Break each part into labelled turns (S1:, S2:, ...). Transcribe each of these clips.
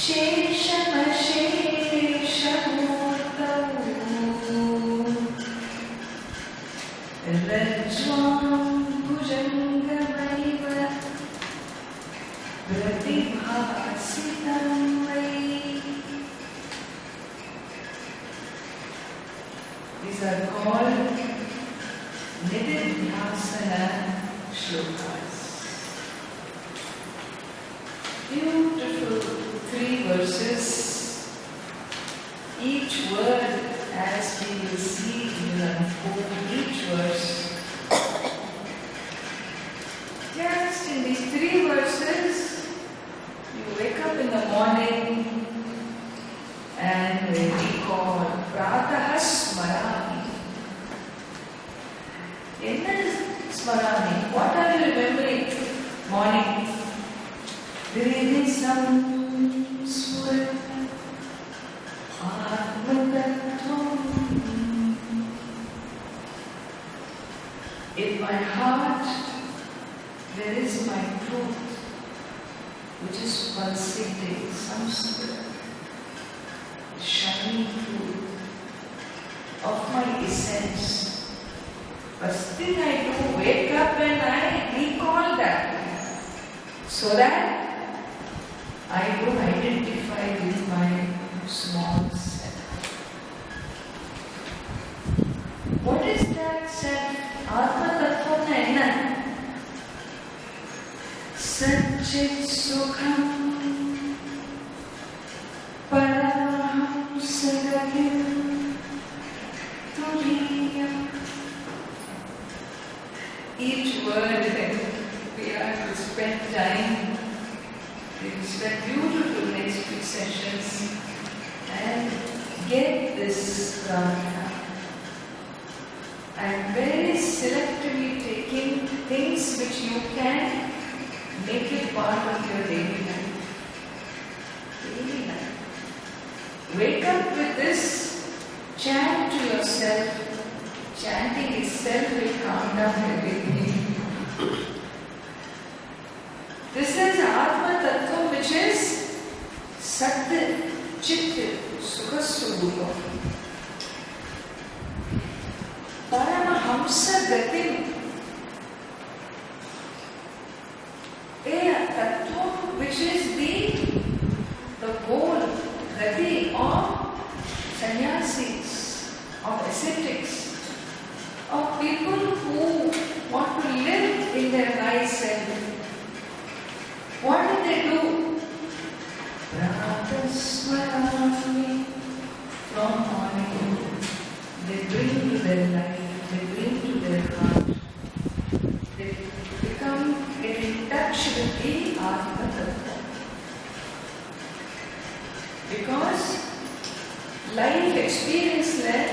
S1: These are called Nididhyasana shlokas. Beautiful 3 verses. Each word, as we will see, will unfold each verse. Just in these 3 verses, you wake up in the morning and we recall Pratah Smarami. Enna Smarami? What are you remembering? Morning. Virisam Swara Atmatattvam. In my heart, there is my truth, which is pulsating, samskara, shining truth of my essence. First thing I do, wake up and I recall that, so that I do identify with my small self. What is that self? Atma Tattvam enna? Satchit Sukham Paramaham Sagatim Turiyam. Each word we are to spend time. We will spend beautiful next few sessions and get this prana. I am very selectively taking things which you can make it part of your daily life. Daily life. Wake up with this, chant to yourself. Chanting itself will calm down everything. This is Atma Tattva, which is Satya, Chit, Sukha Swarupa. Paramahamsa Gatim. A Tattva which is the goal, Gati of sannyasis, of ascetics, of people who want to live in their high self. What do they do? Pratah Smarami. From morning, they bring to their life, they bring to their heart. They get in touch with the Atma Tattva. Because life experience led,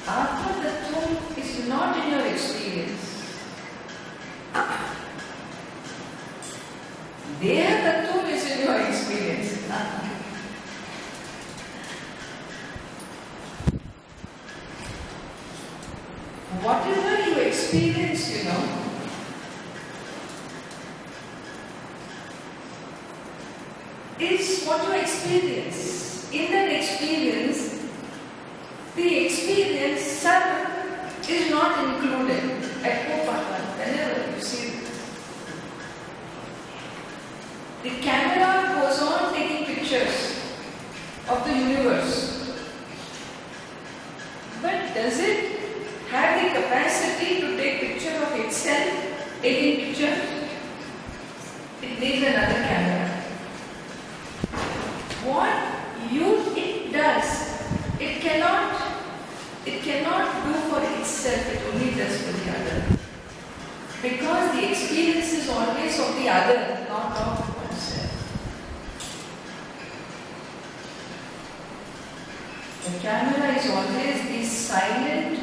S1: Atma Tattva is not in your experience. Deha Tattva is in your experience. Whatever you experience, is what you experience. In that experience, the experience Sat is not included. Whenever you see it. The camera goes on taking pictures of the universe. But does it have the capacity to take picture of itself, taking picture? It needs another camera. What it does, it cannot do for itself, it only does for the other. Because the experience is always of the other, not of oneself. The camera is always the silent,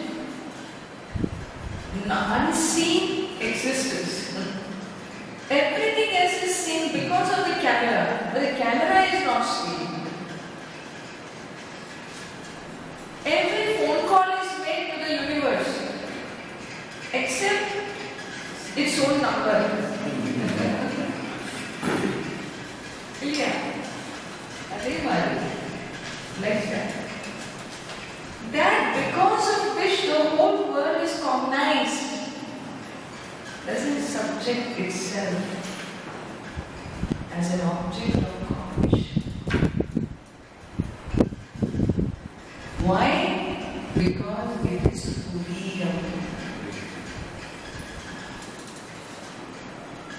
S1: unseen existence. Everything else is seen because of the camera, but the camera is not seen. Every phone call is made to the universe, except its own number. Yeah. like that. That because of which the whole world is cognized doesn't subject itself as an object of cognition. Why? Because it is freedom.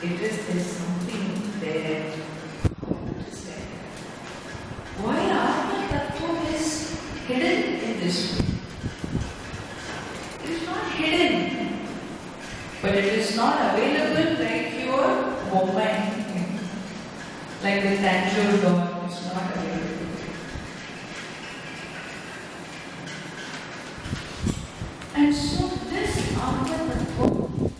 S1: There's something there. How to say? Why Atma Tattva is hidden in this way? It is not hidden, but it is not available like your Bombay, like the tangible God is not available. And so this Atma Tattva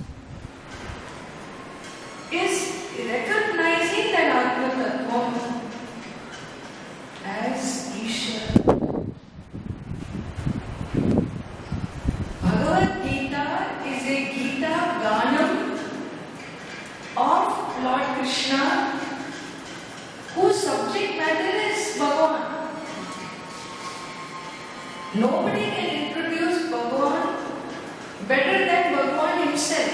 S1: is recognizing that Atma Tattva as Ishvara. Bhagavad Gita is a Gita Ganam of Lord Krishna, whose subject matter is Bhagavan. Nobody can introduce Bhagavan better than Bhagavan himself.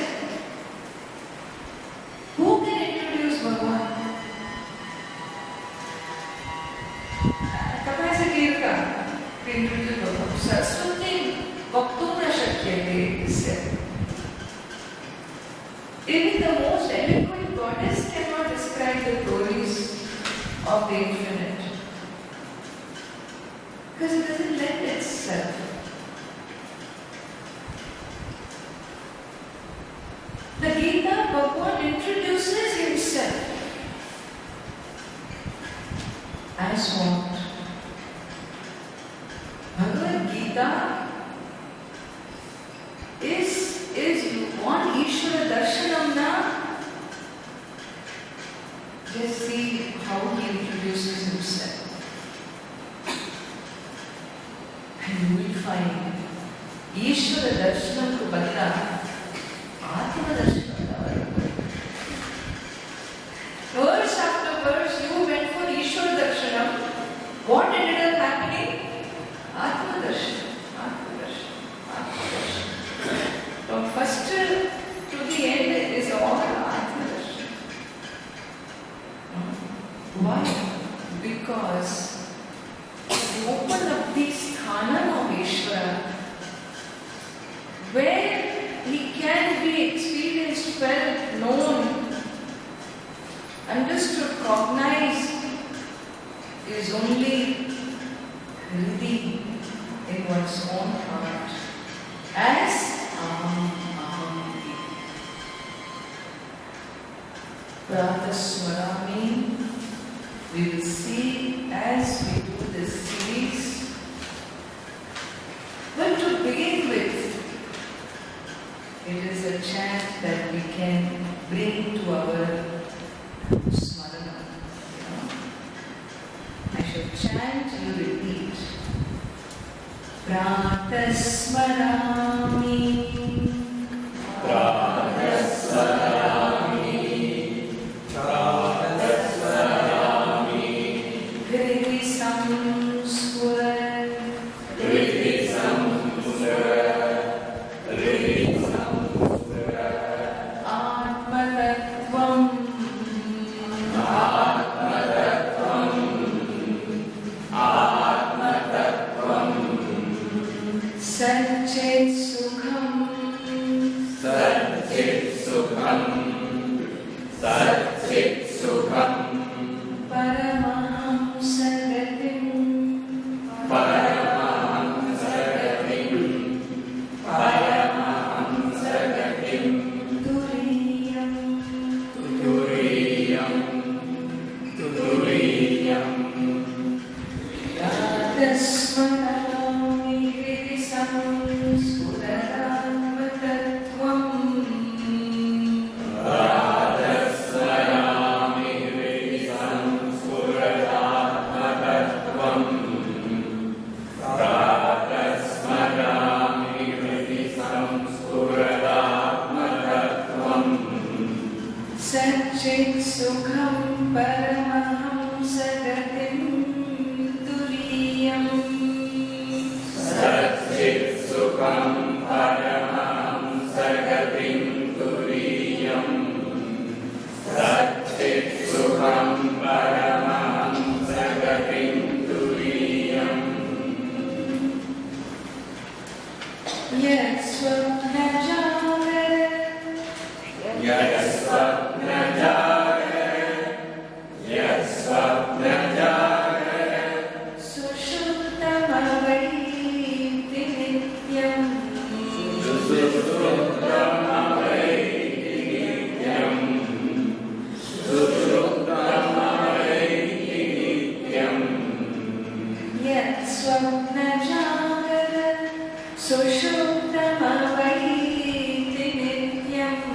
S1: Who can introduce Bhagavan? Capacity to introduce Bhagavan. Saraswati Vaktum na shakyate is said. Even the most eloquent goddess cannot describe the glories of the infinite, because it doesn't lend itself. The Gita, Bhagavan introduces himself as what? Bhagavad Gita is you want Ishvara Darshanam na? Just see how he introduces himself. And you will find Ishvara Darshanam ko badla Atma Darshanam. Verse after verse you went for Ishvara Darshanam. What ended up happening? Atma Darshanam. Atma Darshanam. Atma Darshanam. From first to the end is all Atma Darshanam. Why? Because you open up the sthanam of Ishvara, where he can be experienced, felt, known, understood, cognized, is only Hridi in one's own heart as Aham Aham. Prataswarami, we will see as we do this series. But to begin with, it is a chant that we can bring to our smarana. I shall chant, you repeat. Pratasmarami.
S2: Satchit Sukham
S1: सुषुप्तमवैति नित्यम्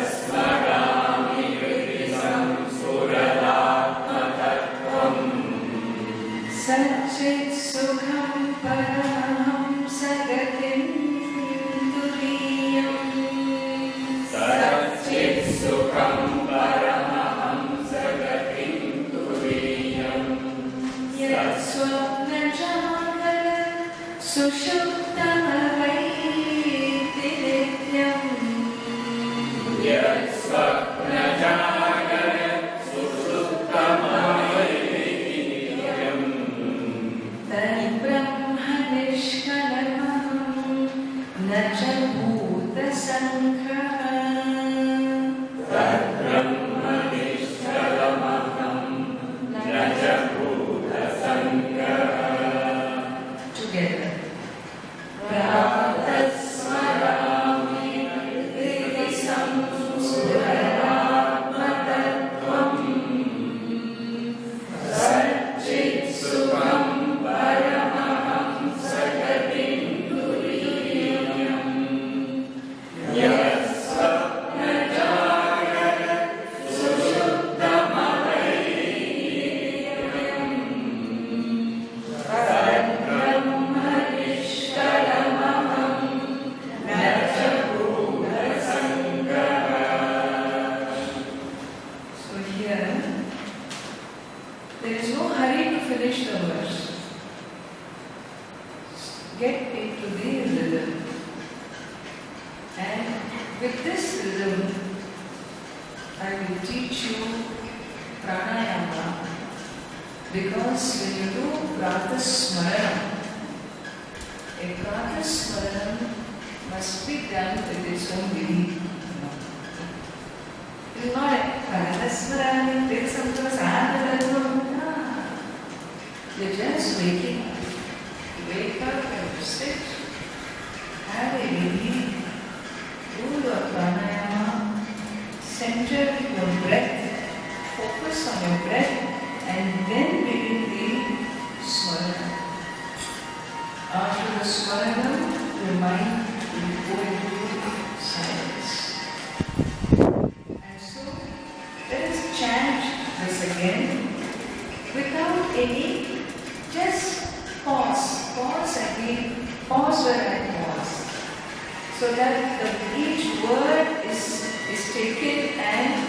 S1: स्मरामि हृदि संस्फुरणात्मतत्त्वम् सच्चित्सुखं परमहंसगतिं तुरीयम् यत्स्वप्नजागर सुषुप्तमवैति नित्यम् तद्ब्रह्म निष्कलमहं न च भूतसङ्घः Together. Pratasmarami hृदि संस्फुरणात्मतत्त्वम् सच्चित्सुखं परमहंसगतिं तुरीयम् यत्स्वप्नजागर There is no hurry to finish the verse. Get into the rhythm. And with this rhythm, I will teach you pranayama. Because when you do pratasmaranam, a pratasmaranam must be done with its own belief. It is not like pratasmaranam, take some sadhana. You're just waking up. You wake up and you sit, have a belief, do your pranayama, center your breath, focus on your breath, and then begin the smarana. After the smarana, your mind will go into silence. And so, let us chant this again without any, just pause again, pause where I pause, so that each word is taken and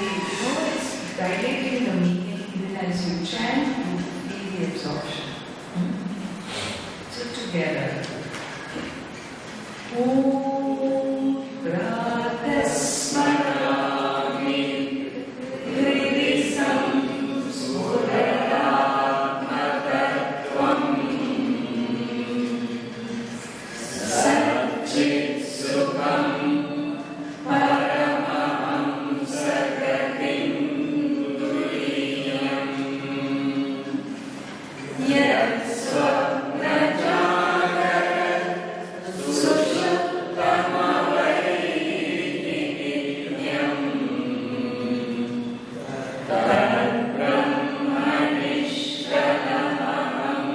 S1: it's dilating the meaning. Even as you chant, you feel the absorption. So together. Om Pratasmarami hृदि संस्फुरणात्मतत्त्वम् सच्चित्सुखं परमहंसगतिं तुरीयम् यत्स्वप्नजागर सुषुप्तमवैति नित्यम् तद्ब्रह्म निष्कलमहं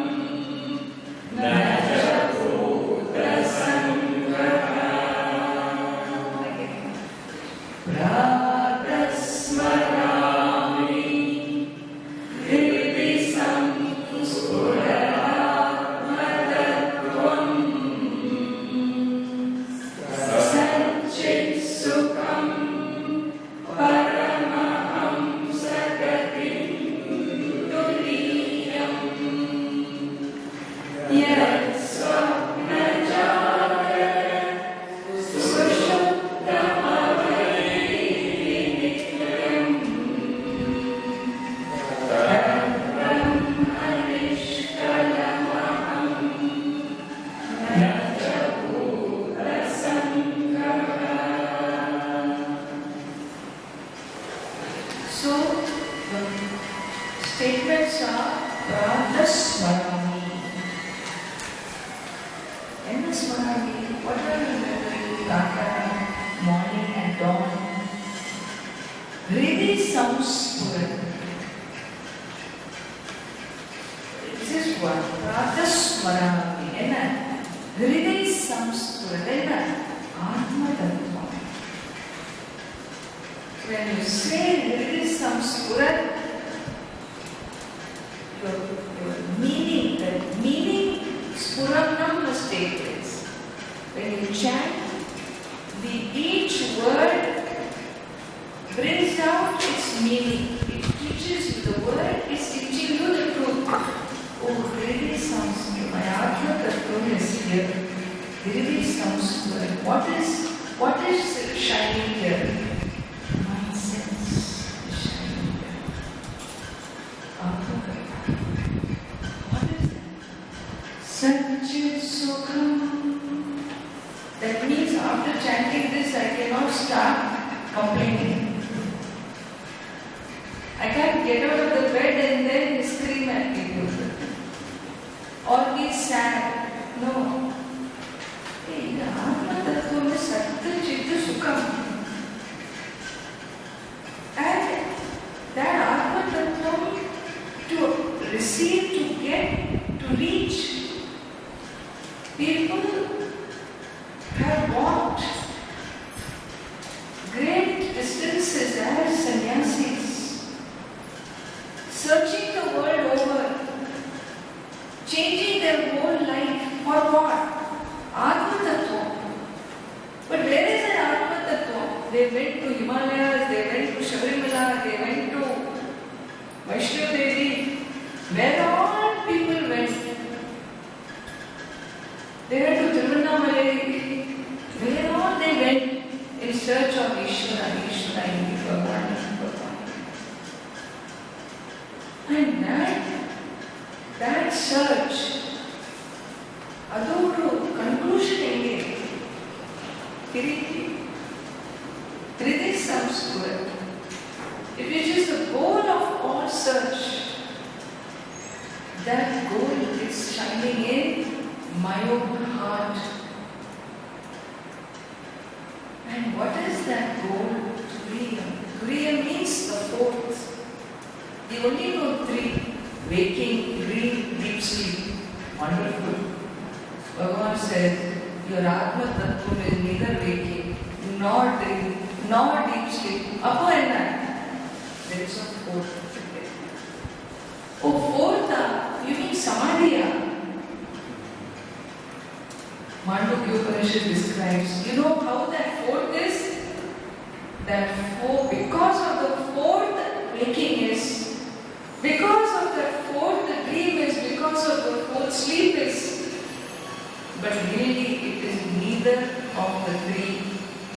S1: न च भूतसङ्घः प्रातस्मरामि हृदि संस्फुरणात्मतत्त्वम् सच्चित्सुखं परमहंसगतिं Hridi samspurat. This is what? Pratasmarami. Enna? Hridi samspurat. Enna? Atma tattva. When you say Hridi samspurat, your meaning, that meaning, spuranam must take place. When you chant, each word brings out its meaning. It teaches you the word, is teaching you the truth. Oh, really sounds good. My Atma Tattva is here. Really sounds good. What is shining here? My sense is shining here. Atma Tattva. What is that? Satchit Sukham. That means after chanting this, I cannot start complaining. I can't get out of the bed and then scream at people. Or be sad. No. Hey, the Atma Tattva is Satya Chitta Sukham. And that Atma Tattva to receive, to get, to reach, people have walked great distances as sannyasis, searching the world over, changing their whole life for what? Atma Tattva. But where is that Atma Tattva? They went to Himalayas, they went to Shabarimala, they went to Vaishno Devi. Where all people went? They went to Tiruvannamalai. Where all they went in search of Ishvara, Bhagavan. And that search, adoro conclusion enge. Hridi samspurat. If it is the goal of all search, that goal is shining in my own heart. And what is that goal? Turiya. Turiya means the fourth. You only know three: waking, dream, deep sleep. Wonderful. Bhagavan says, your Atma Tattva is neither waking, nor dream, nor deep sleep. Appo enna? There is a fourth. Oh, fourth? You mean Samadhiya? Mandukya Upanishad describes. You know how that fourth is? That because of the fourth waking is, because of that fourth dream is, because of the fourth sleep is. But really it is neither of the three.